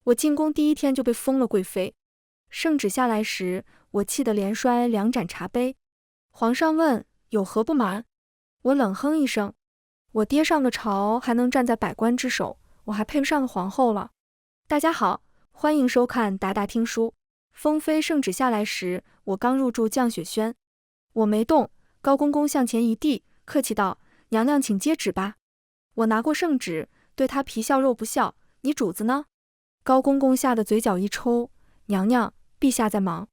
我进宫第一天就被封了贵妃。圣旨下来时，我气得连摔2盏茶杯。皇上问有何不满，我冷哼一声，我爹上个朝还能站在百官之首，我还配不上个皇后了。大家好，欢迎收看达达听书。封妃圣旨下来时，我刚入住降雪轩，我没动。高公公向前一递，客气道：“娘娘请接旨吧。”我拿过圣旨，对他皮笑肉不笑：“你主子呢？”高公公吓得嘴角一抽：“娘娘，陛下在忙。”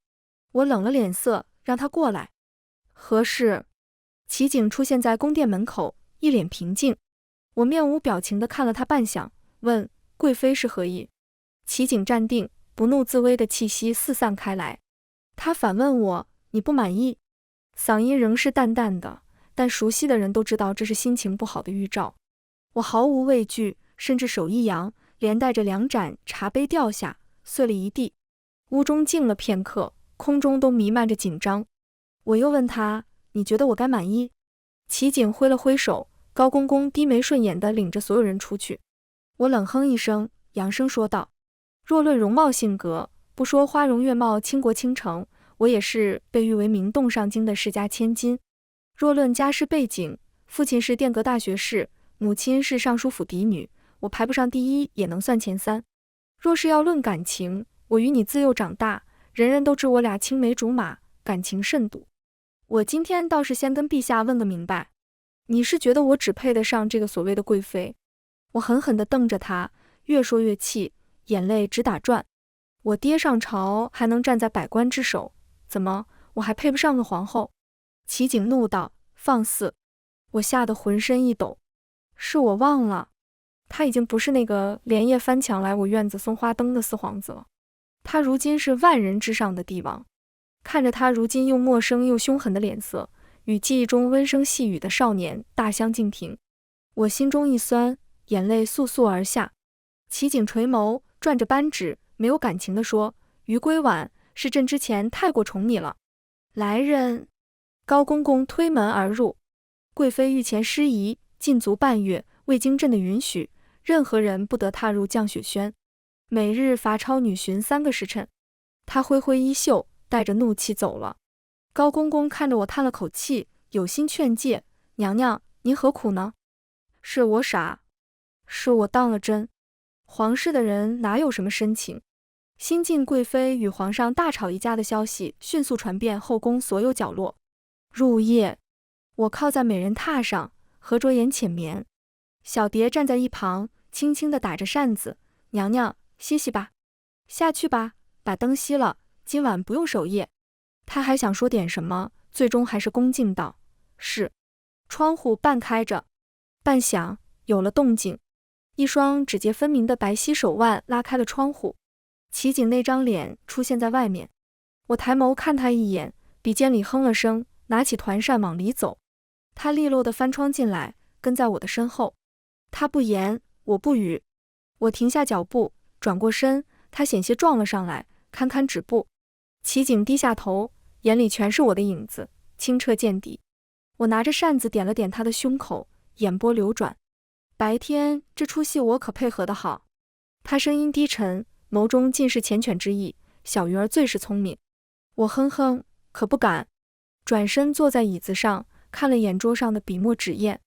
我冷了脸色，让他过来。何事？齐景出现在宫殿门口，一脸平静。我面无表情地看了他半晌，问：“贵妃是何意？”齐景站定，不怒自威的气息四散开来。他反问我：“你不满意？”嗓音仍是淡淡的，但熟悉的人都知道这是心情不好的预兆。我毫无畏惧，甚至手一扬，连带着2盏茶杯掉下，碎了一地。屋中静了片刻，空中都弥漫着紧张。我又问他：“你觉得我该满意？”齐景挥了挥手，高公公低眉顺眼地领着所有人出去。我冷哼一声，扬声说道：“若论容貌性格，不说花容月貌倾国倾城，我也是被誉为名动上京的世家千金。若论家世背景，父亲是殿阁大学士，母亲是尚书府嫡女，我排不上第一也能算前3。若是要论感情，我与你自幼长大，人人都知我俩青梅竹马，感情甚笃。我今天倒是先跟陛下问个明白，你是觉得我只配得上这个所谓的贵妃？”我狠狠地瞪着他，越说越气，眼泪直打转。我爹上朝还能站在百官之首，怎么我还配不上个皇后？齐景怒道：“放肆！”我吓得浑身一抖。是我忘了，他已经不是那个连夜翻墙来我院子送花灯的四皇子了，他如今是万人之上的帝王。看着他如今又陌生又凶狠的脸色，与记忆中温声细语的少年大相径庭，我心中一酸，眼泪簌簌而下。齐景垂眸，转着扳指，没有感情地说：“于归晚，是朕之前太过宠你了。”来人！高公公推门而入。贵妃御前失仪，禁足半月，未经朕的允许，任何人不得踏入降雪轩，每日罚抄女巡3个时辰。他挥挥衣袖，带着怒气走了。高公公看着我叹了口气，有心劝诫：“娘娘，您何苦呢？是我傻，是我当了真。皇室的人哪有什么深情？”新晋贵妃与皇上大吵一架的消息迅速传遍后宫所有角落。入夜，我靠在美人榻上，合着眼浅眠。小蝶站在一旁，轻轻地打着扇子：“娘娘，歇息吧，下去吧，把灯熄了，今晚不用守夜。”她还想说点什么，最终还是恭敬道：“是。”窗户半开着，半响，有了动静。一双指节分明的白皙手腕拉开了窗户，齐景那张脸出现在外面。我抬眸看他一眼，鼻尖里哼了声，拿起团扇往里走。他利落地翻窗进来，跟在我的身后。他不言，我不语。我停下脚步，转过身，他险些撞了上来，堪堪止步。齐景低下头，眼里全是我的影子，清澈见底。我拿着扇子点了点他的胸口，眼波流转。白天这出戏我可配合得好。他声音低沉，眸中尽是缱绻之意，小鱼儿最是聪明。我哼哼，可不敢。转身坐在椅子上，看了眼桌上的笔墨纸砚。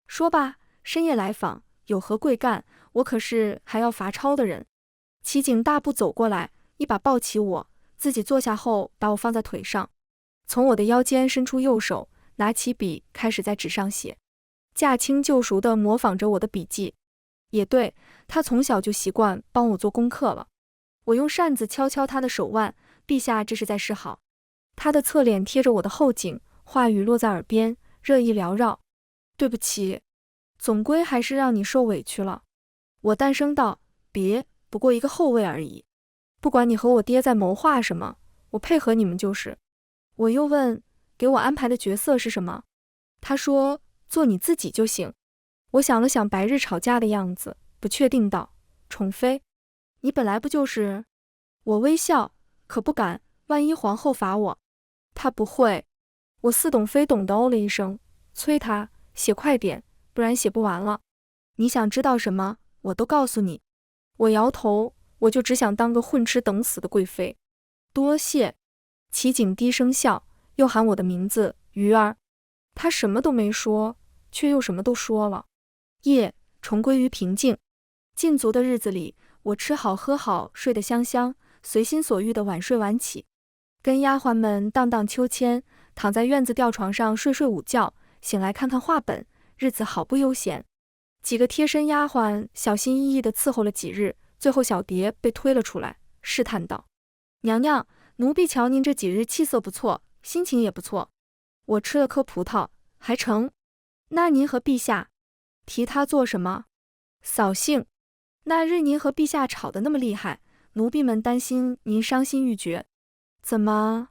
说吧，深夜来访，有何贵干？我可是还要罚抄的人。齐景大步走过来，一把抱起我，自己坐下后把我放在腿上，从我的腰间伸出右手，拿起笔开始在纸上写，驾轻就熟地模仿着我的笔记。也对，他从小就习惯帮我做功课了。我用扇子敲敲他的手腕：“陛下这是在示好。”他的侧脸贴着我的后颈，话语落在耳边，热意缭绕：“对不起，总归还是让你受委屈了。”我淡声道：“别，不过一个后位而已。不管你和我爹在谋划什么，我配合你们就是。”我又问：“给我安排的角色是什么？”他说：“做你自己就行。”我想了想白日吵架的样子，不确定道：“宠妃，你本来不就是？”我微笑，可不敢，万一皇后罚我。他不会。我似懂非懂的哦了一声，催他写快点，不然写不完了。你想知道什么，我都告诉你。我摇头，我就只想当个混吃等死的贵妃。多谢。齐景低声笑，又喊我的名字，鱼儿。他什么都没说，却又什么都说了。夜重归于平静。禁足的日子里，我吃好喝好，睡得香香，随心所欲的晚睡晚起，跟丫鬟们荡荡秋千，躺在院子吊床上睡睡午觉，醒来看看画本，日子好不悠闲。几个贴身丫鬟小心翼翼地伺候了几日，最后小蝶被推了出来，试探道：娘娘，奴婢瞧您这几日气色不错，心情也不错。我吃了颗葡萄，还成。那您和陛下提他做什么？扫兴。那日您和陛下吵得那么厉害，奴婢们担心您伤心欲绝。怎么？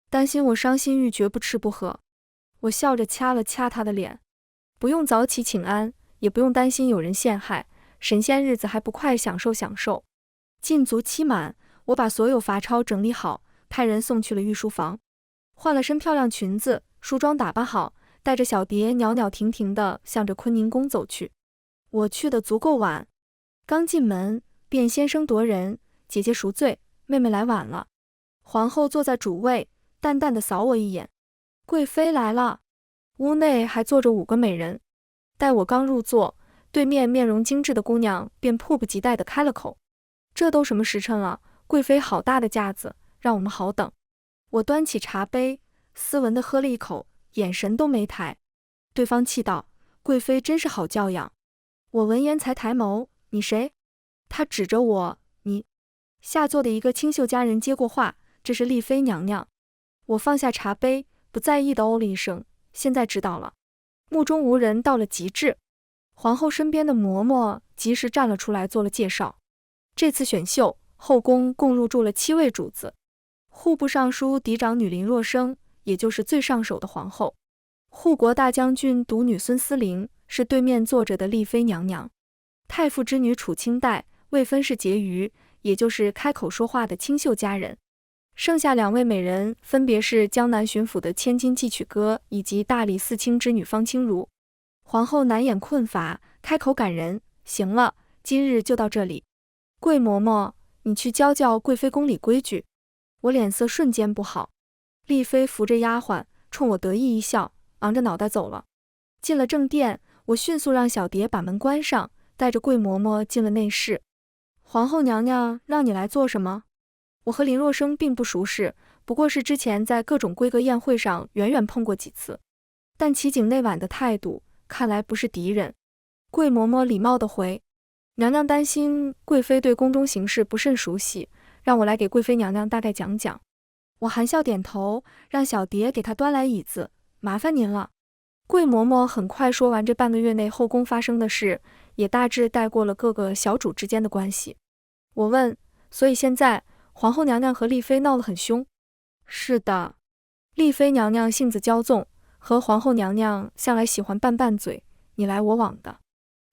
担心我伤心欲绝不吃不喝？我笑着掐了掐他的脸。不用早起请安，也不用担心有人陷害，神仙日子还不快享受享受。禁足期满，我把所有罚抄整理好，派人送去了御书房，换了身漂亮裙子，梳妆打扮好，带着小蝶袅袅婷婷地向着坤宁宫走去。我去得足够晚，刚进门便先声夺人：姐姐赎罪，妹妹来晚了。皇后坐在主位，淡淡地扫我一眼：贵妃来了。屋内还坐着5个美人。待我刚入座，对面面容精致的姑娘便迫不及待地开了口：这都什么时辰了，贵妃好大的架子，让我们好等。我端起茶杯，斯文地喝了一口，眼神都没抬。对方气道：贵妃真是好教养。我闻言才抬眸：你谁？他指着我：你。下座的一个清秀佳人接过话：这是丽妃娘娘。我放下茶杯，不在意地哦了一声：现在知道了。目中无人到了极致。皇后身边的嬷嬷及时站了出来做了介绍。这次选秀，后宫共入住了7位主子。户部尚书嫡长女林若生，也就是最上手的皇后；护国大将军独女孙思玲，是对面坐着的丽妃娘娘；太傅之女楚清代，未婚是婕妤，也就是开口说话的清秀佳人。剩下2位美人分别是江南巡抚的千金寄曲歌以及大理寺卿之女方清如。皇后难掩困乏，开口感人：行了，今日就到这里。贵嬷嬷，你去教教贵妃宫里规矩。我脸色瞬间不好。丽妃扶着丫鬟，冲我得意一笑，昂着脑袋走了。进了正殿，我迅速让小蝶把门关上，带着贵嬷嬷进了内室。皇后娘娘让你来做什么？我和林若生并不熟识，不过是之前在各种闺阁宴会上远远碰过几次。但齐景那晚的态度，看来不是敌人。贵嬷嬷礼貌地回：娘娘担心贵妃对宫中形势不甚熟悉，让我来给贵妃娘娘大概讲讲。我含笑点头，让小蝶给她端来椅子：麻烦您了。贵嬷嬷很快说完这半个月内后宫发生的事，也大致带过了各个小主之间的关系。我问：所以现在皇后娘娘和丽妃闹得很凶？是的。丽妃娘娘性子骄纵，和皇后娘娘向来喜欢拌拌嘴，你来我往的。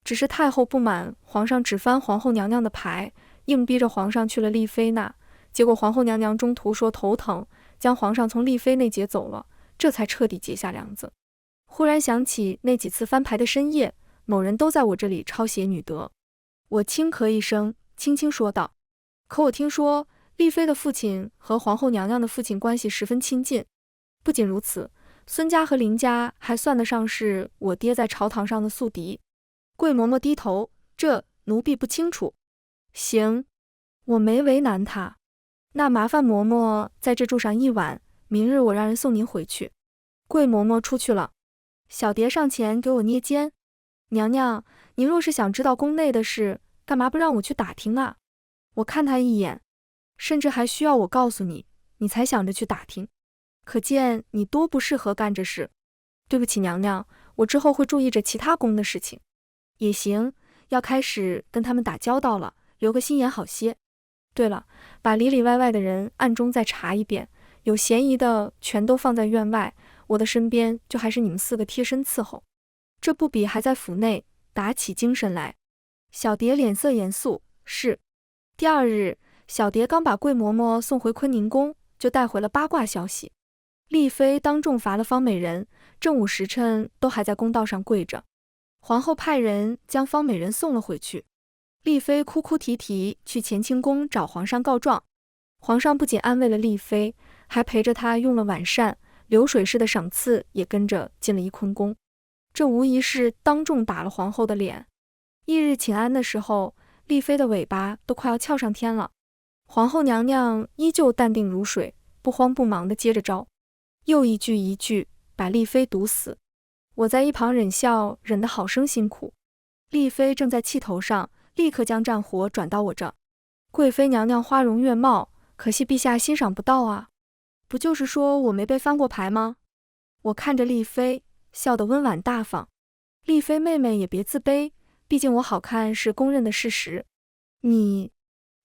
只是太后不满皇上只翻皇后娘娘的牌，硬逼着皇上去了丽妃那，结果皇后娘娘中途说头疼，将皇上从丽妃那劫走了，这才彻底结下梁子。忽然想起那几次翻牌的深夜，某人都在我这里抄写女德。我轻咳一声，轻轻说道：可我听说丽妃的父亲和皇后娘娘的父亲关系十分亲近，不仅如此，孙家和林家还算得上是我爹在朝堂上的宿敌。贵嬷嬷低头：这奴婢不清楚。行，我没为难他。那麻烦嬷嬷在这住上一晚，明日我让人送您回去。贵嬷嬷出去了。小蝶上前给我捏肩：娘娘，您若是想知道宫内的事，干嘛不让我去打听啊？我看她一眼：甚至还需要我告诉你，你才想着去打听，可见你多不适合干这事。对不起娘娘，我之后会注意着其他宫的事情。也行，要开始跟他们打交道了，留个心眼好些。对了，把里里外外的人暗中再查一遍，有嫌疑的全都放在院外，我的身边就还是你们4个贴身伺候，这不比还在府内打起精神来。小蝶脸色严肃：是。第2日，小蝶刚把贵嬷嬷送回坤宁宫，就带回了八卦消息：丽妃当众罚了方美人，正午时辰都还在公道上跪着。皇后派人将方美人送了回去。丽妃哭哭啼啼去乾清宫找皇上告状，皇上不仅安慰了丽妃，还陪着她用了晚膳，流水式的赏赐也跟着进了翊坤宫。这无疑是当众打了皇后的脸。翌日请安的时候，丽妃的尾巴都快要翘上天了，皇后娘娘依旧淡定如水，不慌不忙地接着招，又一句一句把丽妃毒死。我在一旁忍笑，忍得好生辛苦。丽妃正在气头上，立刻将战火转到我这。贵妃娘娘花容月貌，可惜陛下欣赏不到啊。不就是说我没被翻过牌吗？我看着丽妃，笑得温婉大方。丽妃妹妹也别自卑，毕竟我好看是公认的事实。你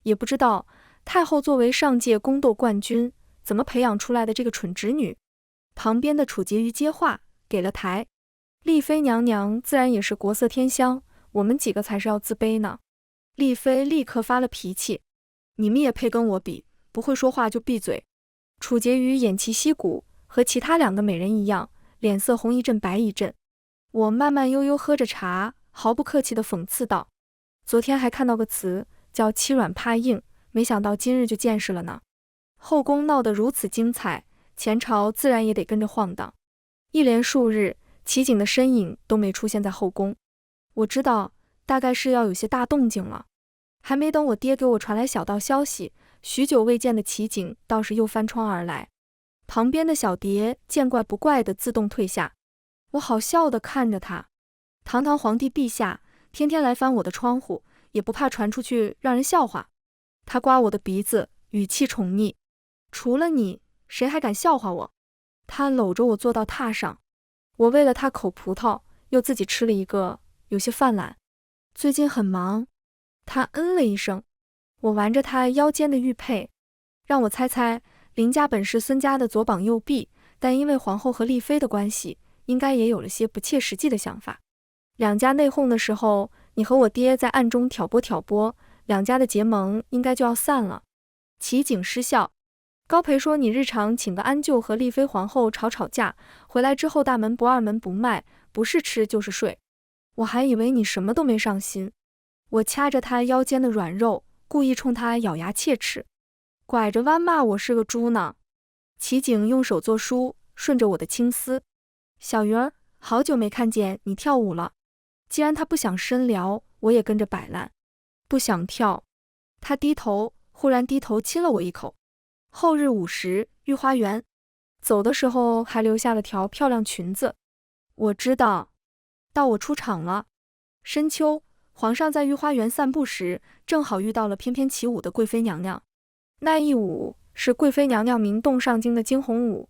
也不知道，太后作为上届宫斗冠军，怎么培养出来的这个蠢侄女。旁边的楚婕妤接话，给了台。丽妃娘娘自然也是国色天香，我们几个才是要自卑呢。丽妃立刻发了脾气，你们也配跟我比？不会说话就闭嘴。楚婕妤偃旗息鼓，和其他2个美人一样，脸色红一阵白一阵。我慢慢悠悠喝着茶，毫不客气地讽刺道，昨天还看到个词叫欺软怕硬，没想到今日就见识了呢。后宫闹得如此精彩，前朝自然也得跟着晃荡。一连数日，齐景的身影都没出现在后宫。我知道大概是要有些大动静了。还没等我爹给我传来小道消息，许久未见的齐景倒是又翻窗而来。旁边的小蝶见怪不怪地自动退下。我好笑地看着他，堂堂皇帝陛下，天天来翻我的窗户，也不怕传出去让人笑话。他刮我的鼻子，语气宠溺，除了你，谁还敢笑话我？他搂着我坐到榻上，我喂了他口葡萄，又自己吃了一个，有些犯懒。最近很忙。他嗯了一声。我玩着他腰间的玉佩，让我猜猜，林家本是孙家的左膀右臂，但因为皇后和丽妃的关系，应该也有了些不切实际的想法。两家内讧的时候，你和我爹在暗中挑拨挑拨，两家的结盟应该就要散了。齐景失笑。高培说你日常请个安舅和丽妃皇后吵吵架，回来之后大门不二门不迈，不是吃就是睡。我还以为你什么都没上心。我掐着他腰间的软肉，故意冲他咬牙切齿，拐着弯骂我是个猪呢。齐景用手作书，顺着我的青丝，小鱼儿，好久没看见你跳舞了。既然他不想深聊，我也跟着摆烂，不想跳。他低头，忽然低头亲了我一口。后日午时，御花园，走的时候还留下了条漂亮裙子。我知道，到我出场了。深秋，皇上在御花园散步时，正好遇到了翩翩起舞的贵妃娘娘。那一舞是贵妃娘娘名动上京的惊鸿舞，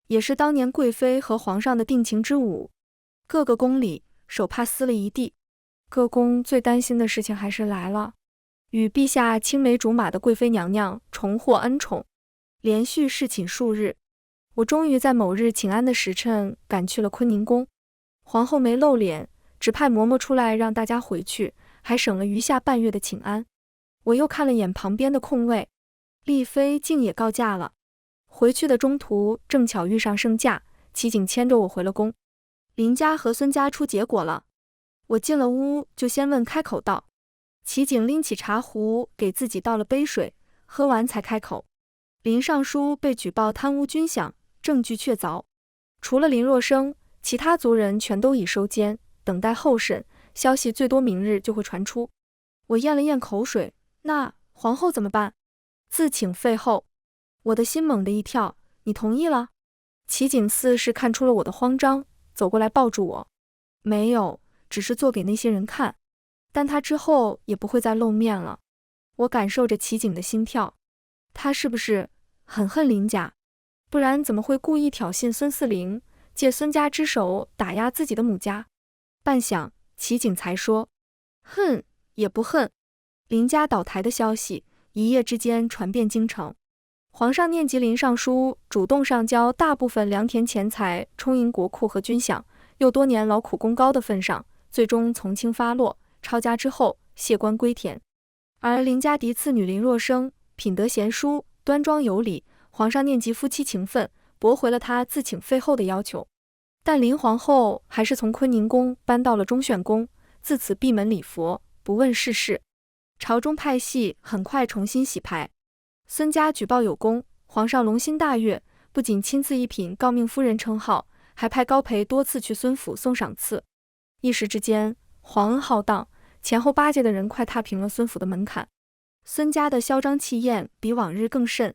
也是当年贵妃和皇上的定情之舞。各个宫里手帕撕了一地。各宫最担心的事情还是来了，与陛下青梅竹马的贵妃娘娘重获恩宠。连续侍寝数日，我终于在某日请安的时辰赶去了坤宁宫。皇后没露脸，只派嬷嬷出来让大家回去，还省了余下半月的请安。我又看了眼旁边的空位，丽妃竟也告假了。回去的中途正巧遇上盛假，齐景牵着我回了宫。林家和孙家出结果了。我进了屋就先问开口道。齐景拎起茶壶给自己倒了杯水，喝完才开口。林尚书被举报贪污军饷，证据确凿。除了林若生，其他族人全都已收监，等待候审，消息最多明日就会传出。我咽了咽口水，那皇后怎么办？自请废后。我的心猛地一跳，你同意了？齐景似是看出了我的慌张，走过来抱住我。没有，只是做给那些人看，但他之后也不会再露面了。我感受着齐景的心跳，他是不是很恨林家？不然怎么会故意挑衅孙四龄，借孙家之手打压自己的母家？半晌，齐景才说，恨也不恨。林家倒台的消息一夜之间传遍京城，皇上念及林尚书主动上交大部分良田钱财充盈国库和军饷，又多年劳苦功高的份上，最终从轻发落，抄家之后谢官归田。而林家嫡次女林若生品德贤淑，端庄有礼，皇上念及夫妻情分，驳回了他自请废后的要求。但林皇后还是从坤宁宫搬到了忠炫宫，自此闭门礼佛，不问世事。朝中派系很快重新洗牌。孙家举报有功，皇上龙心大悦，不仅亲自一品诰命夫人称号，还派高培多次去孙府送赏赐。一时之间，皇恩浩荡，前后8届的人快踏平了孙府的门槛。孙家的嚣张气焰比往日更甚，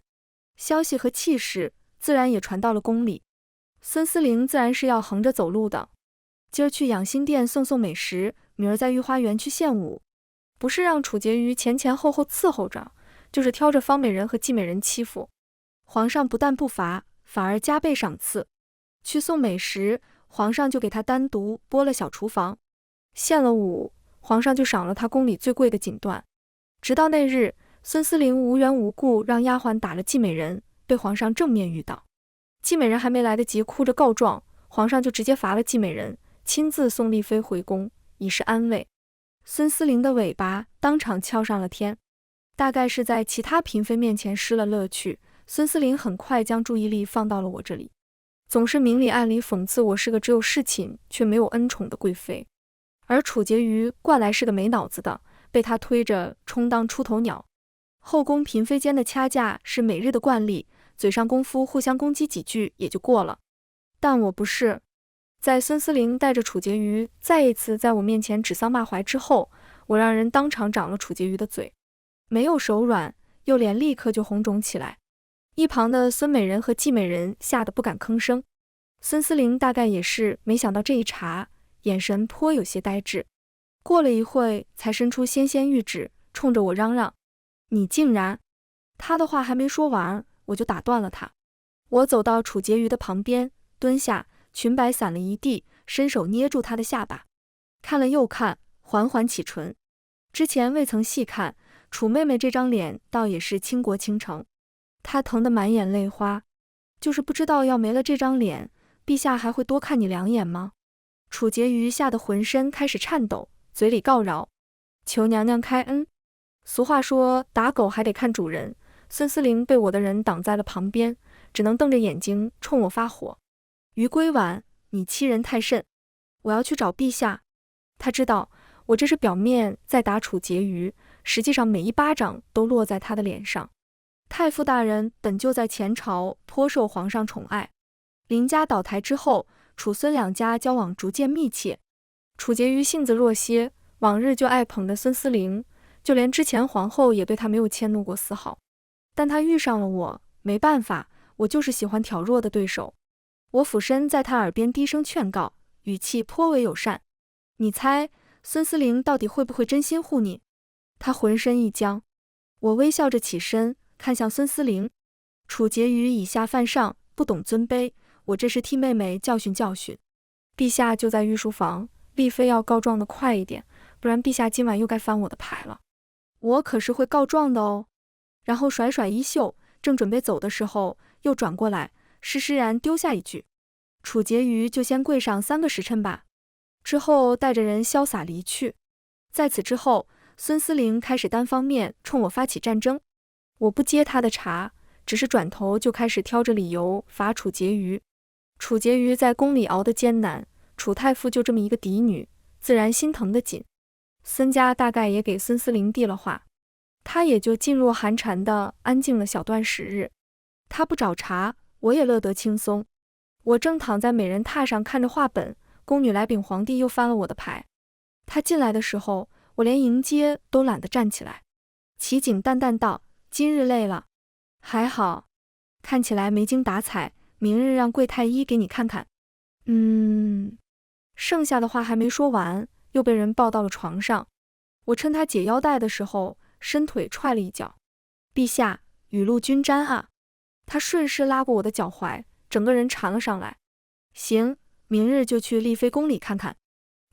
消息和气势自然也传到了宫里。孙思陵自然是要横着走路的，今儿去养心殿送美食，明儿在御花园去献舞，不是让楚婕妤前前后后伺候着，就是挑着方美人和季美人欺负。皇上不但不罚，反而加倍赏赐。去送美食，皇上就给他单独拨了小厨房；献了舞，皇上就赏了他宫里最贵的锦缎。直到那日，孙思陵无缘无故让丫鬟打了季美人，被皇上正面遇到。季美人还没来得及哭着告状，皇上就直接罚了季美人，亲自送丽妃回宫，以示安慰。孙思陵的尾巴当场翘上了天。大概是在其他嫔妃面前失了乐趣，孙思陵很快将注意力放到了我这里，总是明里暗里讽刺我是个只有侍寝却没有恩宠的贵妃。而楚婕妤惯来是个没脑子的，被他推着充当出头鸟。后宫嫔妃间的掐架是每日的惯例，嘴上功夫互相攻击几句也就过了。但我不是。在孙思陵带着楚婕妤再一次在我面前指桑骂槐之后，我让人当场掌了楚婕妤的嘴，没有手软，右脸立刻就红肿起来。一旁的孙美人和季美人吓得不敢吭声。孙思陵大概也是没想到这一茬，眼神颇有些呆滞。过了一会才伸出纤纤玉指，冲着我嚷嚷：“你竟然……”他的话还没说完，我就打断了他。我走到楚婕妤的旁边，蹲下，裙摆散了一地，伸手捏住她的下巴，看了又看，缓缓启唇。之前未曾细看，楚妹妹这张脸倒也是倾国倾城。她疼得满眼泪花，就是不知道要没了这张脸，陛下还会多看你2眼吗？楚婕妤吓得浑身开始颤抖，嘴里告饶：“求娘娘开恩。”俗话说打狗还得看主人，孙思陵被我的人挡在了旁边，只能瞪着眼睛冲我发火：“于归婉，你欺人太甚，我要去找陛下。”他知道我这是表面在打楚婕妤，实际上每一巴掌都落在他的脸上。太傅大人本就在前朝颇受皇上宠爱，林家倒台之后，楚孙2家交往逐渐密切。楚婕妤性子弱些，往日就爱捧着孙思陵，就连之前皇后也对他没有迁怒过丝毫。但他遇上了我，没办法，我就是喜欢挑弱的对手。我俯身在他耳边低声劝告，语气颇为友善：“你猜孙思陵到底会不会真心护你？”他浑身一僵。我微笑着起身，看向孙思陵。楚婕妤以下犯上，不懂尊卑，我这是替妹妹教训教训。陛下就在御书房，丽妃要告状的快一点，不然陛下今晚又该翻我的牌了。我可是会告状的哦。然后甩甩衣袖，正准备走的时候，又转过来，施施然丢下一句：“楚婕妤就先跪上3个时辰吧。”之后带着人潇洒离去。在此之后，孙思陵开始单方面冲我发起战争。我不接他的茬，只是转头就开始挑着理由罚楚婕妤。楚婕妤在宫里熬得艰难，楚太傅就这么一个嫡女，自然心疼得紧。孙家大概也给孙思陵递了话，他也就噤若寒蝉的安静了小段时日。他不找茬，我也乐得轻松。我正躺在美人榻上看着画本，宫女来禀皇帝又翻了我的牌。他进来的时候，我连迎接都懒得站起来。齐景淡淡道：“今日累了？”“还好，看起来没精打采，明日让贵太医给你看看。”剩下的话还没说完，又被人抱到了床上。我趁他解腰带的时候，伸腿踹了一脚。“陛下，雨露均沾啊！”他顺势拉过我的脚踝，整个人缠了上来。“行，明日就去丽妃宫里看看。”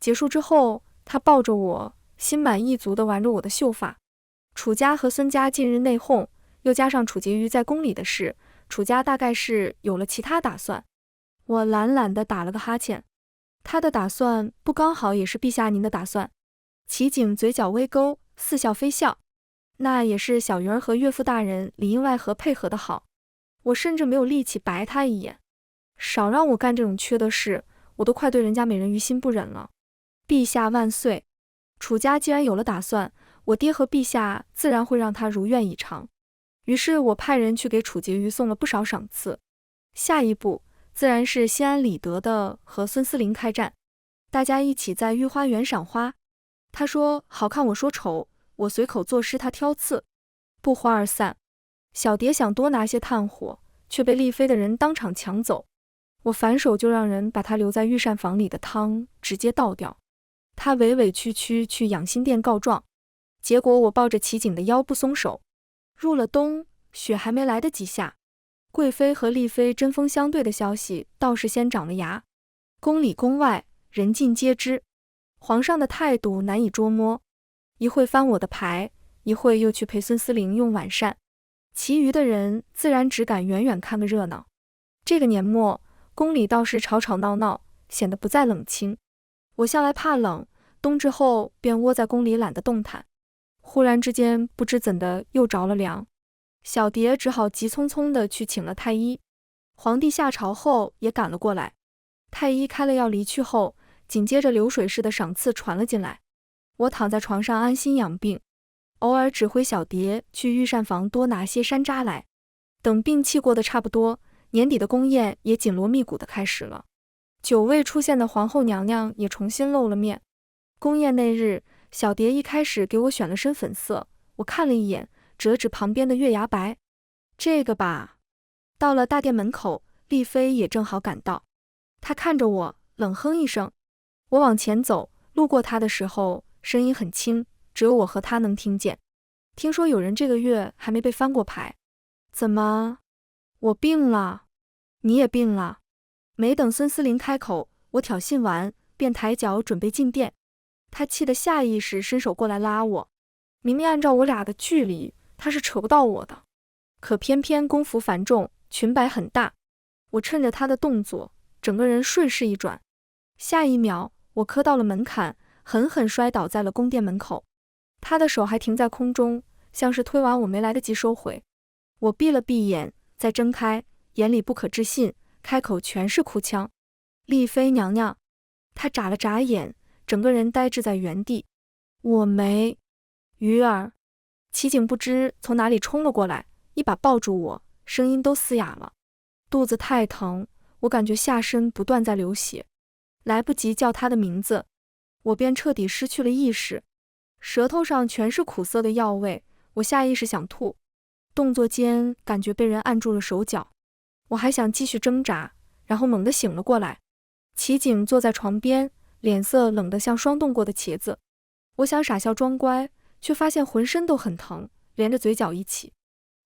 结束之后，他抱着我，心满意足地玩着我的秀发。楚家和孙家近日内讧，又加上楚婕妤在宫里的事，楚家大概是有了其他打算。我懒懒地打了个哈欠。他的打算不刚好也是陛下您的打算？齐景嘴角微勾，似笑非笑。那也是小鱼儿和岳父大人里应外合配合的好。我甚至没有力气白他一眼。少让我干这种缺德事，我都快对人家美人于心不忍了。陛下万岁！楚家既然有了打算，我爹和陛下自然会让他如愿以偿。于是我派人去给楚婕妤送了不少赏赐。下一步自然是心安理得的和孙思凌开战，大家一起在御花园赏花。他说好看，我说丑，我随口作诗，他挑刺，不欢而散。小蝶想多拿些炭火，却被丽妃的人当场抢走。我反手就让人把他留在御膳房里的汤直接倒掉。他委委屈屈去养心殿告状，结果我抱着齐景的腰不松手。入了冬，雪还没来得及下，贵妃和丽妃针锋相对的消息倒是先长了芽。宫里宫外人尽皆知，皇上的态度难以捉摸，一会翻我的牌，一会又去陪孙思凌用晚膳，其余的人自然只敢远远看个热闹。这个年末，宫里倒是吵吵闹闹，显得不再冷清。我向来怕冷，冬至后便窝在宫里懒得动弹。忽然之间，不知怎的又着了凉，小蝶只好急匆匆地去请了太医。皇帝下朝后也赶了过来，太医开了药离去后，紧接着流水似的赏赐传了进来。我躺在床上安心养病，偶尔指挥小蝶去御膳房多拿些山楂来。等病气过得差不多，年底的宫宴也紧锣密鼓地开始了。久未出现的皇后娘娘也重新露了面。宫宴那日，小蝶一开始给我选了身粉色，我看了一眼，指了指旁边的月牙白，这个吧。到了大殿门口，丽妃也正好赶到，她看着我，冷哼一声。我往前走，路过她的时候，声音很轻，只有我和她能听见。听说有人这个月还没被翻过牌。怎么？我病了？你也病了？没等孙思凌开口，我挑衅完，便抬脚准备进殿。他气得下意识伸手过来拉我，明明按照我俩的距离，他是扯不到我的，可偏偏宫服繁重，裙摆很大，我趁着他的动作，整个人顺势一转，下一秒我磕到了门槛，狠狠摔倒在了宫殿门口。他的手还停在空中，像是推完我没来得及收回。我闭了闭眼，再睁开，眼里不可置信，开口全是哭腔：丽妃娘娘。他眨了眨眼，整个人呆滞在原地。我没。鱼儿。齐景不知从哪里冲了过来，一把抱住我，声音都嘶哑了。肚子太疼，我感觉下身不断在流血，来不及叫他的名字，我便彻底失去了意识，舌头上全是苦涩的药味，我下意识想吐，动作间感觉被人按住了手脚，我还想继续挣扎，然后猛地醒了过来。齐景坐在床边，脸色冷得像霜冻过的茄子。我想傻笑装乖，却发现浑身都很疼，连着嘴角一起。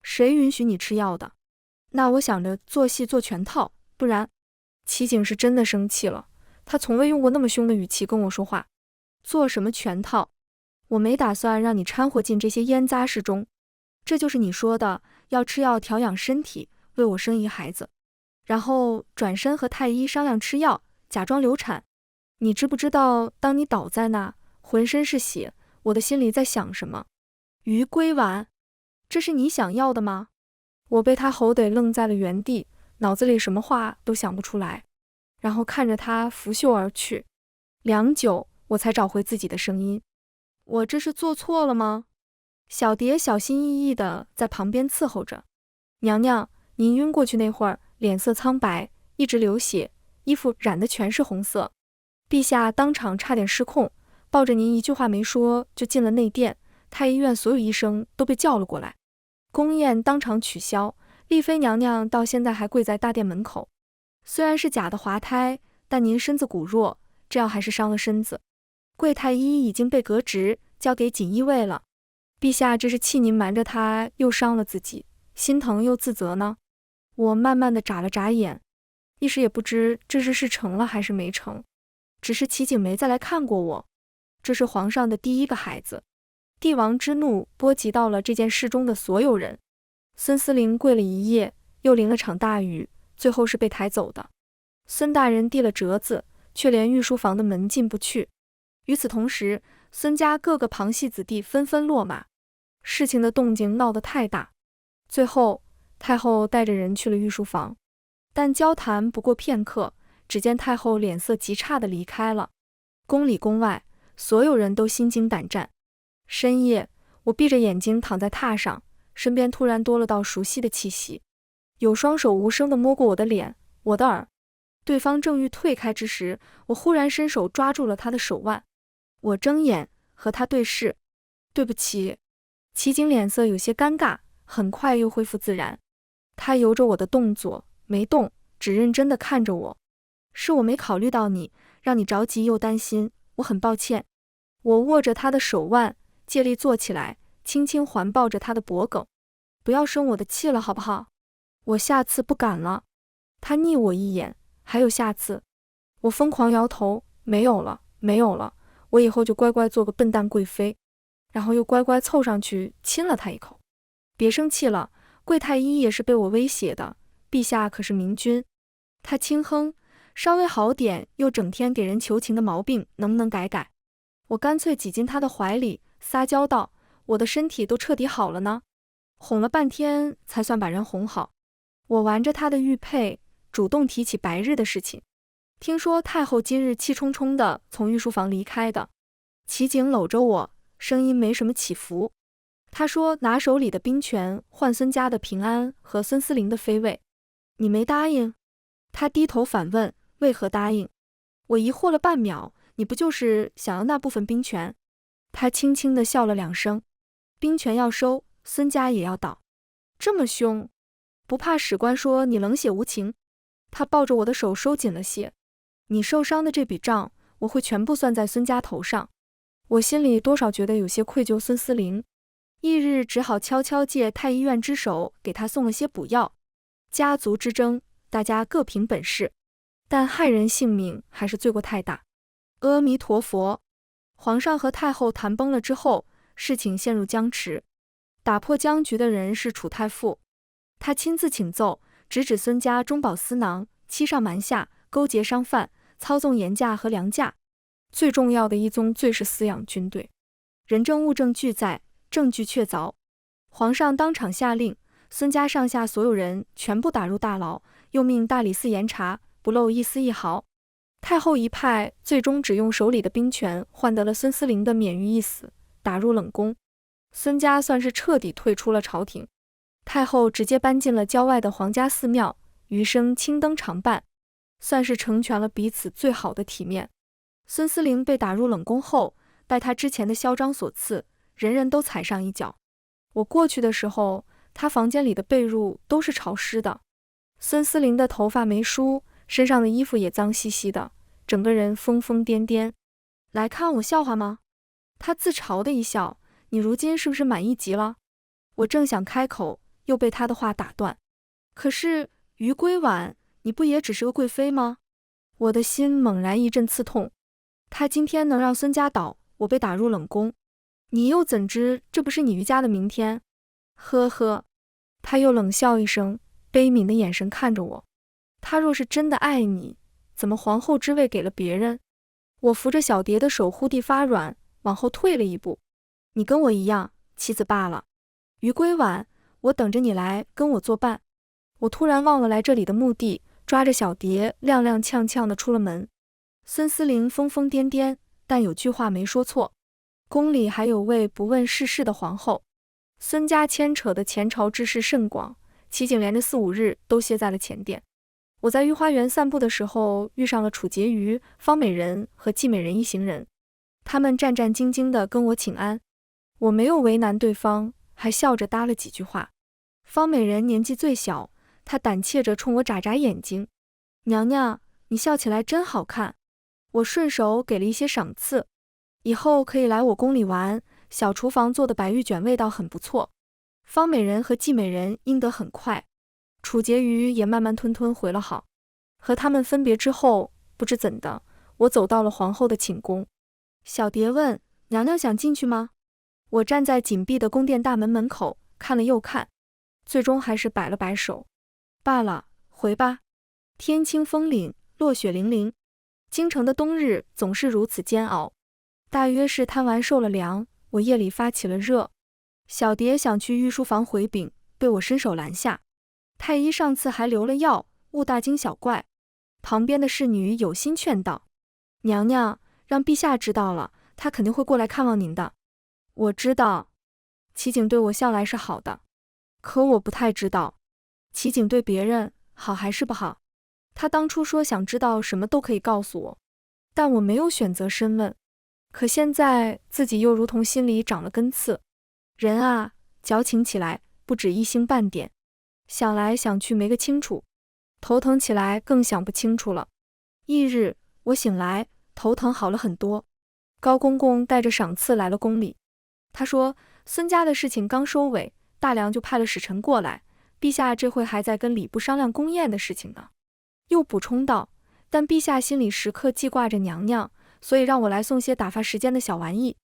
谁允许你吃药的？那我想着做戏做全套，不然。齐景是真的生气了，他从未用过那么凶的语气跟我说话。做什么全套？我没打算让你掺和进这些烟杂事中，这就是你说的要吃药调养身体，为我生一孩子，然后转身和太医商量吃药，假装流产。你知不知道当你倒在那，浑身是血，我的心里在想什么？鱼归丸，这是你想要的吗？我被他吼得愣在了原地，脑子里什么话都想不出来，然后看着他拂袖而去。良久，我才找回自己的声音。我这是做错了吗？小蝶小心翼翼地在旁边伺候着。娘娘，您晕过去那会儿，脸色苍白，一直流血，衣服染的全是红色。陛下当场差点失控，抱着您一句话没说就进了内殿，太医院所有医生都被叫了过来。宫宴当场取消，丽妃娘娘到现在还跪在大殿门口。虽然是假的滑胎，但您身子骨弱，这样还是伤了身子。贵太医已经被革职，交给锦衣卫了。陛下这是气您瞒着他又伤了自己，心疼又自责呢？我慢慢地眨了眨眼，一时也不知这事是成了还是没成。只是齐景没再来看过我，这是皇上的第一个孩子。帝王之怒波及到了这件事中的所有人。孙思凌跪了一夜，又淋了场大雨，最后是被抬走的。孙大人递了折子，却连御书房的门进不去。与此同时，孙家各个旁系子弟纷纷落马，事情的动静闹得太大。最后，太后带着人去了御书房，但交谈不过片刻，只见太后脸色极差地离开了。宫里宫外，所有人都心惊胆战。深夜，我闭着眼睛躺在榻上，身边突然多了道熟悉的气息，有双手无声地摸过我的脸，我的耳。对方正欲退开之时，我忽然伸手抓住了他的手腕。我睁眼和他对视。对不起。齐景脸色有些尴尬，很快又恢复自然。他由着我的动作，没动，只认真地看着我。是我没考虑到你，让你着急又担心，我很抱歉。我握着他的手腕，借力坐起来，轻轻环抱着他的脖颈。不要生我的气了，好不好？我下次不敢了。他睨我一眼，还有下次？我疯狂摇头，没有了，没有了，我以后就乖乖做个笨蛋贵妃。然后又乖乖凑上去亲了他一口。别生气了，贵太医也是被我威胁的，陛下可是明君。他轻哼，稍微好点，又整天给人求情的毛病能不能改改？我干脆挤进他的怀里，撒娇道，我的身体都彻底好了呢。哄了半天才算把人哄好。我玩着他的玉佩，主动提起白日的事情。听说太后今日气冲冲地从御书房离开的。齐景搂着我，声音没什么起伏。他说拿手里的兵权换孙家的平安和孙思玲的妃位，你没答应？他低头反问，为何答应？我疑惑了半秒，你不就是想要那部分兵权？他轻轻地笑了2声，兵权要收，孙家也要倒。这么凶，不怕史官说你冷血无情？他抱着我的手收紧了些，你受伤的这笔账，我会全部算在孙家头上。我心里多少觉得有些愧疚孙思玲，翌日只好悄悄借太医院之手给他送了些补药。家族之争，大家各凭本事，但害人性命还是罪过太大。阿弥陀佛。皇上和太后谈崩了之后，事情陷入僵持。打破僵局的人是楚太傅，他亲自请奏，直指孙家中饱私囊，欺上瞒下，勾结商贩，操纵盐价和粮价。最重要的一宗罪是私养军队，人证物证俱在，证据确凿。皇上当场下令，孙家上下所有人全部打入大牢，又命大理寺严查，不漏一丝一毫。太后一派最终只用手里的兵权换得了孙思玲的免于一死，打入冷宫。孙家算是彻底退出了朝廷，太后直接搬进了郊外的皇家寺庙，余生青灯常伴，算是成全了彼此最好的体面。孙思玲被打入冷宫后，拜他之前的嚣张所赐，人人都踩上一脚。我过去的时候，他房间里的被褥都是潮湿的。孙思玲的头发没梳，身上的衣服也脏兮兮的，整个人疯疯癫癫。来看我笑话吗？他自嘲的一笑，你如今是不是满意极了？我正想开口，又被他的话打断。可是于归婉，你不也只是个贵妃吗？我的心猛然一阵刺痛。他今天能让孙家倒，我被打入冷宫，你又怎知这不是你于家的明天？呵呵。他又冷笑一声，悲悯的眼神看着我。他若是真的爱你，怎么皇后之位给了别人？我扶着小蝶的手忽地发软，往后退了一步。你跟我一样，棋子罢了。于归婉，我等着你来跟我作伴。我突然忘了来这里的目的，抓着小蝶踉踉跄跄地出了门。孙思玲疯疯癫癫，但有句话没说错，宫里还有位不问世事的皇后。孙家牵扯的前朝之事甚广，齐景连着4、5日都歇在了前殿。我在御花园散步的时候，遇上了楚婕妤、方美人和季美人一行人，他们战战兢兢地跟我请安。我没有为难对方，还笑着搭了几句话。方美人年纪最小，她胆怯着冲我眨眨眼睛，娘娘，你笑起来真好看。我顺手给了一些赏赐，以后可以来我宫里玩，小厨房做的白玉卷味道很不错。方美人和季美人应得很快，楚婕妤也慢慢吞吞回了好。和他们分别之后，不知怎的，我走到了皇后的寝宫。小蝶问，娘娘想进去吗？我站在紧闭的宫殿大门门口，看了又看，最终还是摆了摆手，罢了，回吧。天清风岭，落雪凌凌，京城的冬日总是如此煎熬。大约是贪玩受了凉，我夜里发起了热。小蝶想去御书房回禀，被我伸手拦下。太医上次还留了药，勿大惊小怪。旁边的侍女有心劝道，娘娘，让陛下知道了，他肯定会过来看望您的。我知道，齐景对我向来是好的，可我不太知道，齐景对别人好还是不好。他当初说想知道什么都可以告诉我，但我没有选择深问。可现在自己又如同心里长了根刺，人啊，矫情起来不止一星半点，想来想去没个清楚，头疼起来更想不清楚了。翌日，我醒来，头疼好了很多。高公公带着赏赐来了宫里，他说孙家的事情刚收尾，大梁就派了使臣过来，陛下这会还在跟礼部商量宫宴的事情呢。又补充道，但陛下心里时刻记挂着娘娘，所以让我来送些打发时间的小玩意。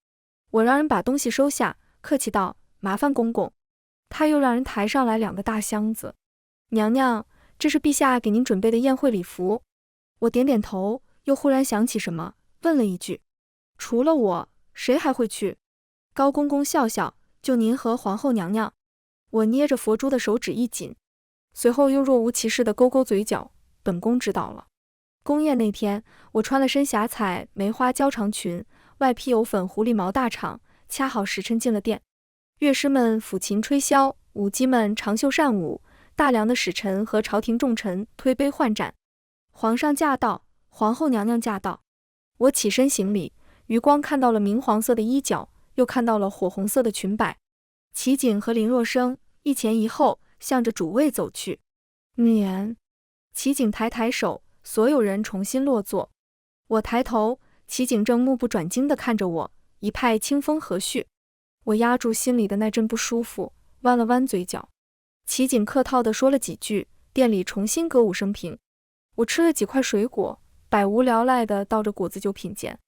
我让人把东西收下，客气道，麻烦公公。他又让人抬上来2个大箱子。娘娘，这是陛下给您准备的宴会礼服。我点点头，又忽然想起什么，问了一句，除了我，谁还会去？高公公笑笑，就您和皇后娘娘。我捏着佛珠的手指一紧，随后又若无其事地勾勾嘴角，本宫知道了。宫宴那天，我穿了身霞彩梅花娇长裙，外披藕粉狐狸毛大氅，恰好时辰进了殿。乐师们抚琴吹箫，舞姬们长袖善舞，大梁的使臣和朝廷重臣推杯换盏。皇上驾到，皇后娘娘驾到。我起身行礼，余光看到了明黄色的衣角，又看到了火红色的裙摆。齐景和林若生一前一后向着主位走去。齐景抬手，所有人重新落座。我抬头，齐景正目不转睛地看着我，一派清风和煦。我压住心里的那阵不舒服，弯了弯嘴角。齐景客套地说了几句，店里重新歌舞升平。我吃了几块水果，百无聊赖地倒着果子酒品鉴，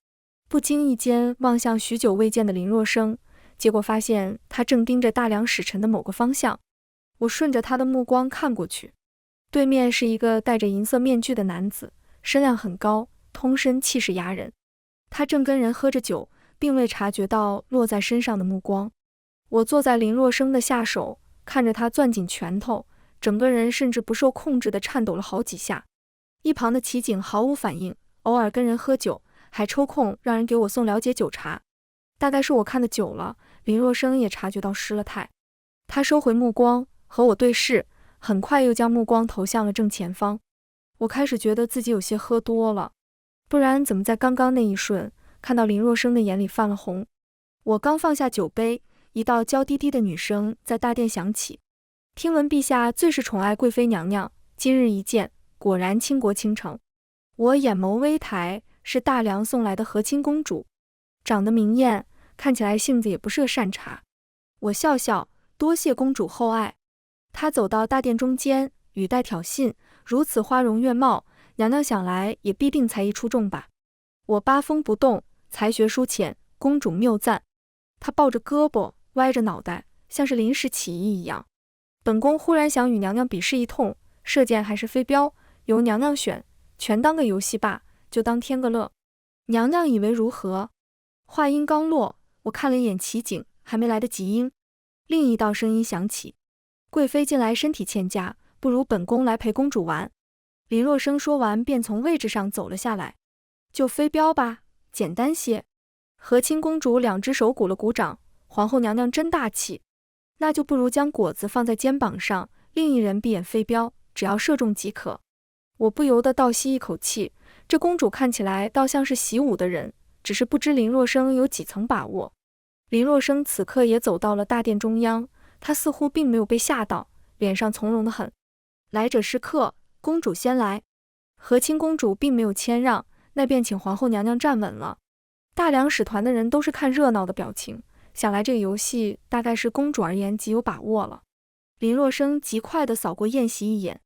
不经意间望向许久未见的林若生，结果发现他正盯着大梁使臣的某个方向。我顺着他的目光看过去，对面是一个戴着银色面具的男子，身量很高，通身气势压人。他正跟人喝着酒，并未察觉到落在身上的目光。我坐在林若生的下手，看着他攥紧拳头，整个人甚至不受控制地颤抖了好几下。一旁的齐景毫无反应，偶尔跟人喝酒，还抽空让人给我送了解酒茶。大概是我看得久了，林若生也察觉到失了态。他收回目光，和我对视，很快又将目光投向了正前方。我开始觉得自己有些喝多了，不然怎么在刚刚那一瞬，看到林若生的眼里泛了红。我刚放下酒杯，一道娇滴滴的女声在大殿响起，听闻陛下最是宠爱贵妃娘娘，今日一见，果然倾国倾城。我眼眸微抬，是大梁送来的和亲公主，长得明艳，看起来性子也不是个善茬。我笑笑，多谢公主厚爱。她走到大殿中间，语带挑衅，如此花容月貌，娘娘想来也必定才艺出众吧。我八风不动，才学疏浅，公主谬赞。她抱着胳膊，歪着脑袋，像是临时起意一样。本宫忽然想与娘娘比试一通，射箭还是飞镖，由娘娘选，全当个游戏罢，就当添个乐。娘娘以为如何？话音刚落，我看了一眼齐景，还没来得及应，另一道声音响起：贵妃近来身体欠佳，不如本宫来陪公主玩。林若生说完，便从位置上走了下来。就飞镖吧，简单些。和亲公主2只手鼓了鼓掌，皇后娘娘真大气。那就不如将果子放在肩膀上，另一人闭眼飞镖，只要射中即可。我不由得倒吸一口气，这公主看起来倒像是习武的人，只是不知林若生有几层把握。林若生此刻也走到了大殿中央，她似乎并没有被吓到，脸上从容得很。来者是客，公主先来。和亲公主并没有谦让，那便请皇后娘娘站稳了。大梁使团的人都是看热闹的表情，想来这个游戏大概是公主而言极有把握了。林若生极快地扫过宴席一眼，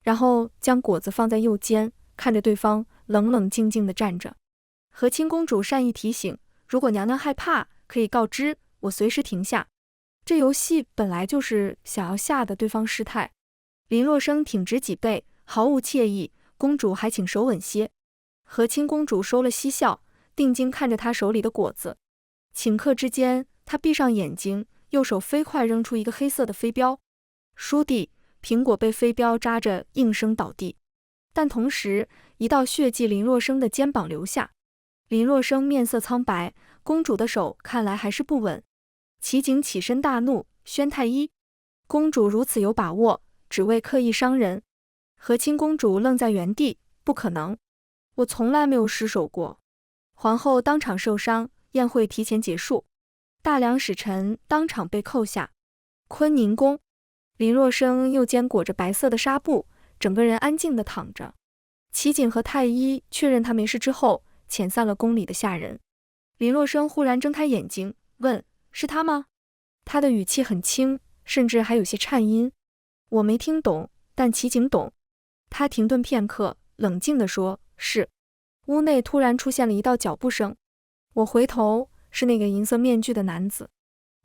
然后将果子放在右肩，看着对方，冷冷静静地站着。和亲公主善意提醒，如果娘娘害怕，可以告知我，随时停下。这游戏本来就是想要吓得对方失态。林若生挺直脊背，毫无惬意，公主还请手稳些。和亲公主收了嬉笑，定睛看着她手里的果子。顷刻之间，她闭上眼睛，右手飞快扔出一个黑色的飞镖，倏地，苹果被飞镖扎着应声倒地，但同时一道血迹林若生的肩膀流下。林若生面色苍白，公主的手看来还是不稳，齐景起身大怒，宣太医：公主如此有把握，只为刻意伤人。和亲公主愣在原地，不可能，我从来没有失手过。皇后当场受伤，宴会提前结束，大梁使臣当场被扣下。坤宁宫，林若生右肩裹着白色的纱布，整个人安静地躺着。齐景和太医确认他没事之后，遣散了宫里的下人。林若生忽然睁开眼睛，问：是他吗？他的语气很轻，甚至还有些颤音。我没听懂，但齐景懂。他停顿片刻，冷静地说：是。屋内突然出现了一道脚步声，我回头，是那个银色面具的男子。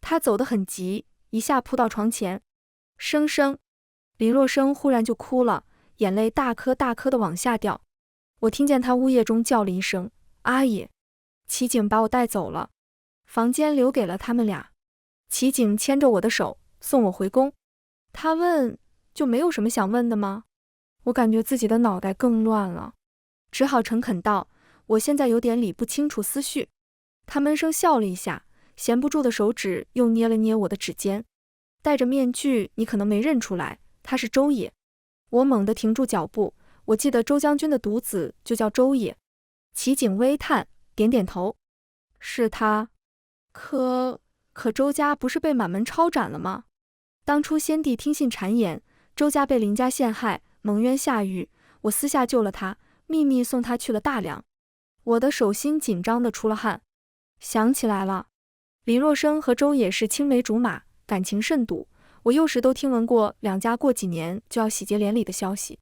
他走得很急，一下扑到床前。生生，林若生忽然就哭了，眼泪大颗大颗地往下掉。我听见他呜咽中叫了一声：阿爷。齐景把我带走了，房间留给了他们俩。齐景牵着我的手送我回宫。他问：就没有什么想问的吗？我感觉自己的脑袋更乱了，只好诚恳道：我现在有点理不清楚思绪。他闷声笑了一下，闲不住的手指又捏了捏我的指尖。戴着面具，你可能没认出来，他是周野。我猛地停住脚步，我记得周将军的独子就叫周野。齐景微叹，点点头：是他。可周家不是被满门抄斩了吗？当初先帝听信谗言，周家被林家陷害，蒙冤下狱，我私下救了他，秘密送他去了大梁。我的手心紧张的出了汗。想起来了，林若生和周野是青梅竹马，感情甚笃。我幼时都听闻过两家过几年就要喜结连理的消息，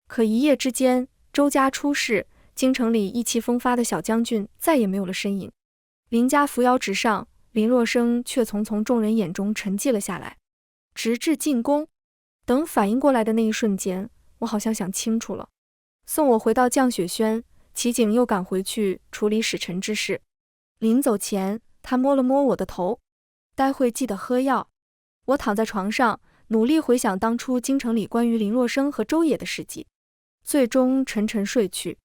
可一夜之间，周家出事，京城里意气风发的小将军再也没有了身影。林家扶摇直上，林若生却从众人眼中沉寂了下来，直至进宫。等反应过来的那一瞬间，我好像想清楚了。送我回到降雪轩，齐景又赶回去处理使臣之事。临走前，他摸了摸我的头：待会记得喝药。我躺在床上，努力回想当初京城里关于林若生和周野的事迹，最终沉沉睡去。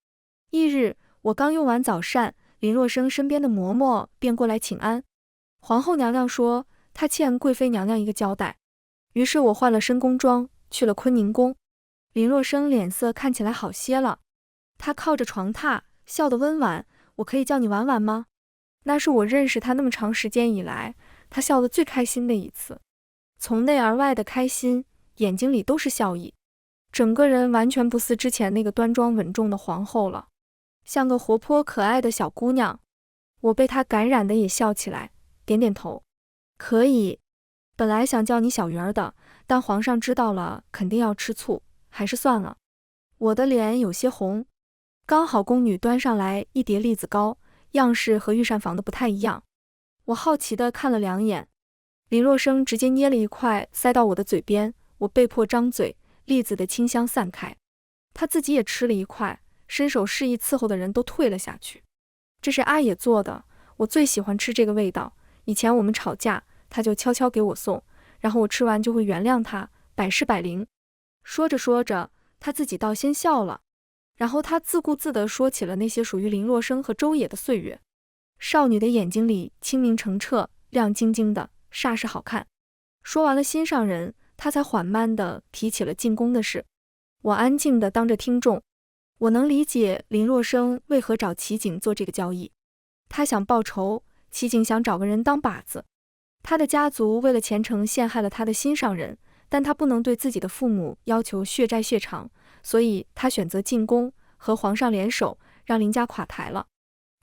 翌日，我刚用完早膳，林若生身边的嬷嬷便过来请安。皇后娘娘说，她欠贵妃娘娘一个交代。于是我换了身宫装，去了坤宁宫。林若生脸色看起来好些了，她靠着床榻，笑得温婉：我可以叫你婉婉吗？那是我认识她那么长时间以来，她笑得最开心的一次。从内而外的开心，眼睛里都是笑意，整个人完全不似之前那个端庄稳重的皇后了，像个活泼可爱的小姑娘。我被她感染的也笑起来，点点头：可以。本来想叫你小鱼儿的，但皇上知道了肯定要吃醋，还是算了。我的脸有些红，刚好宫女端上来一碟栗子糕，样式和御膳房的不太一样。我好奇地看了两眼，林若生直接捏了一块塞到我的嘴边，我被迫张嘴，栗子的清香散开。他自己也吃了一块，伸手示意伺候的人都退了下去。这是阿野做的，我最喜欢吃这个味道。以前我们吵架，他就悄悄给我送，然后我吃完就会原谅他，百试百灵。说着说着，他自己倒先笑了，然后他自顾自地说起了那些属于林若生和周野的岁月。少女的眼睛里清明澄澈，亮晶晶的，煞是好看。说完了心上人，他才缓慢地提起了进宫的事。我安静地当着听众。我能理解林若生为何找齐景做这个交易，他想报仇，齐景想找个人当靶子。他的家族为了前程陷害了他的心上人，但他不能对自己的父母要求血债血偿，所以他选择进宫，和皇上联手，让林家垮台了。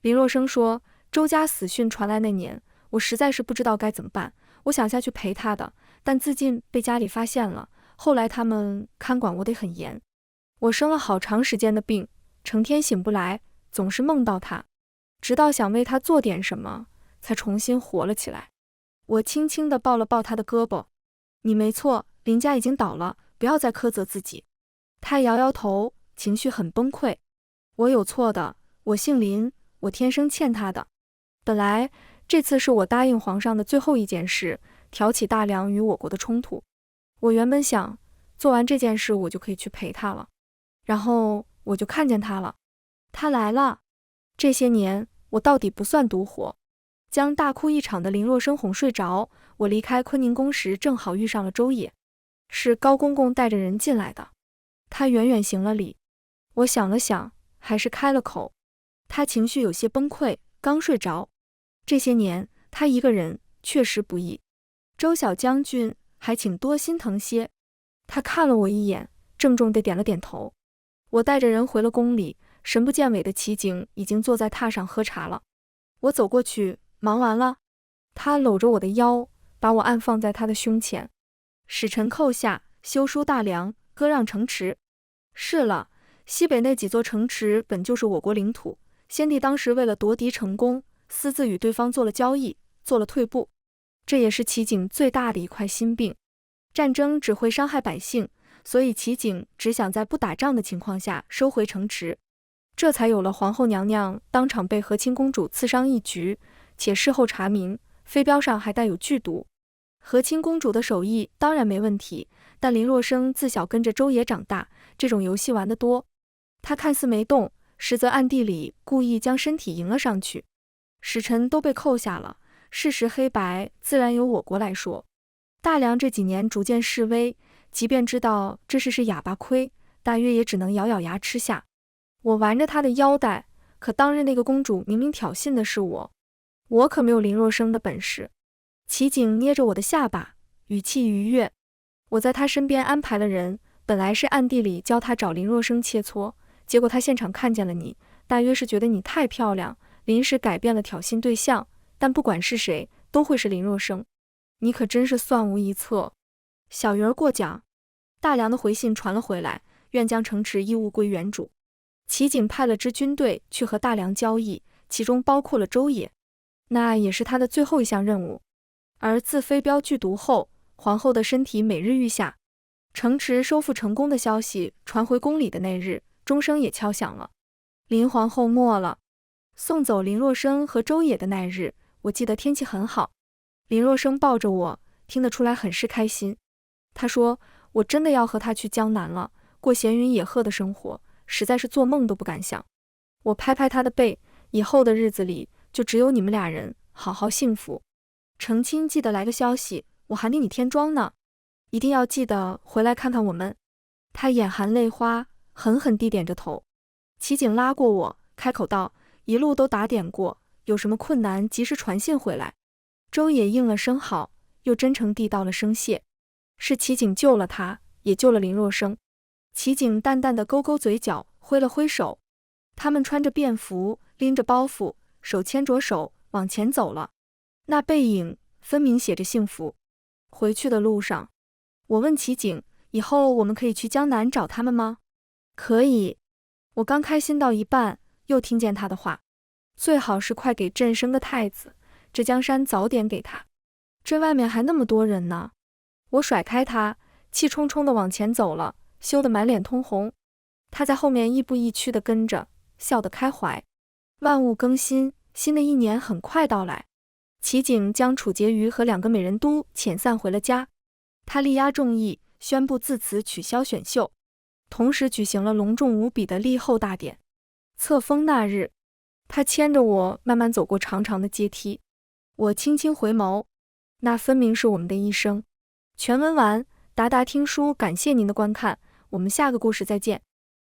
林若生说，周家死讯传来那年，我实在是不知道该怎么办，我想下去陪他的，但自尽被家里发现了，后来他们看管我得很严。我生了好长时间的病，成天醒不来，总是梦到他，直到想为他做点什么，才重新活了起来。我轻轻地抱了抱他的胳膊：你没错，林家已经倒了，不要再苛责自己。他摇摇头，情绪很崩溃：我有错的，我姓林，我天生欠他的。本来这次是我答应皇上的最后一件事，挑起大梁与我国的冲突。我原本想做完这件事我就可以去陪他了，然后我就看见他了，他来了。这些年我到底不算独活，将大哭一场的林若生哄睡着。我离开坤宁宫时，正好遇上了周野，是高公公带着人进来的。他远远行了礼，我想了想，还是开了口。他情绪有些崩溃，刚睡着。这些年，他一个人确实不易。周小将军，还请多心疼些。他看了我一眼，郑重地点了点头。我带着人回了宫里，神不见尾的齐景已经坐在榻上喝茶了。我走过去，忙完了。他搂着我的腰，把我按放在他的胸前。使臣叩下，修书大梁，割让城池。是了，西北那几座城池本就是我国领土，先帝当时为了夺嫡成功，私自与对方做了交易，做了退步。这也是齐景最大的一块心病。战争只会伤害百姓，所以齐景只想在不打仗的情况下收回城池，这才有了皇后娘娘当场被和亲公主刺伤一局，且事后查明飞镖上还带有剧毒。和亲公主的手艺当然没问题，但林若生自小跟着周爷长大，这种游戏玩得多。他看似没动，实则暗地里故意将身体迎了上去。使臣都被扣下了，事实黑白自然由我国来说。大梁这几年逐渐式微，即便知道这事是哑巴亏，大约也只能咬咬牙吃下。我玩着他的腰带，可当日那个公主明明挑衅的是我可没有林若生的本事。齐景捏着我的下巴，语气愉悦。我在他身边安排了人，本来是暗地里教他找林若生切磋，结果他现场看见了你，大约是觉得你太漂亮，临时改变了挑衅对象，但不管是谁，都会是林若生。你可真是算无一策。小鱼儿过奖。大梁的回信传了回来，愿将城池义务归原主。齐景派了支军队去和大梁交易，其中包括了周野，那也是他的最后一项任务。而自飞镖剧毒后，皇后的身体每日愈下。城池收复成功的消息传回宫里的那日，钟声也敲响了。林皇后没了。送走林若生和周野的那日，我记得天气很好。林若生抱着我，听得出来很是开心。他说，我真的要和他去江南了，过闲云野鹤的生活，实在是做梦都不敢想。我拍拍他的背，以后的日子里就只有你们俩人，好好幸福。成亲记得来个消息，我还给你添妆呢，一定要记得回来看看我们。他眼含泪花，狠狠地点着头。齐景拉过我，开口道，一路都打点过，有什么困难及时传信回来。周也应了声好，又真诚地道了声谢。是齐景救了他，也救了林若生。齐景淡淡的勾勾嘴角，挥了挥手。他们穿着便服，拎着包袱，手牵着手往前走了。那背影分明写着幸福。回去的路上，我问齐景，以后我们可以去江南找他们吗？可以。我刚开心到一半，又听见他的话，最好是快给朕生个太子，这江山早点给他。这外面还那么多人呢。我甩开他，气冲冲地往前走了，羞得满脸通红。他在后面亦步亦趋地跟着，笑得开怀。万物更新，新的一年很快到来。齐景将楚婕妤和2个美人都遣散回了家。他力压众议，宣布自此取消选秀，同时举行了隆重无比的立后大典。册封那日，他牵着我慢慢走过长长的阶梯。我轻轻回眸，那分明是我们的一生。全文完，达达听书感谢您的观看，我们下个故事再见。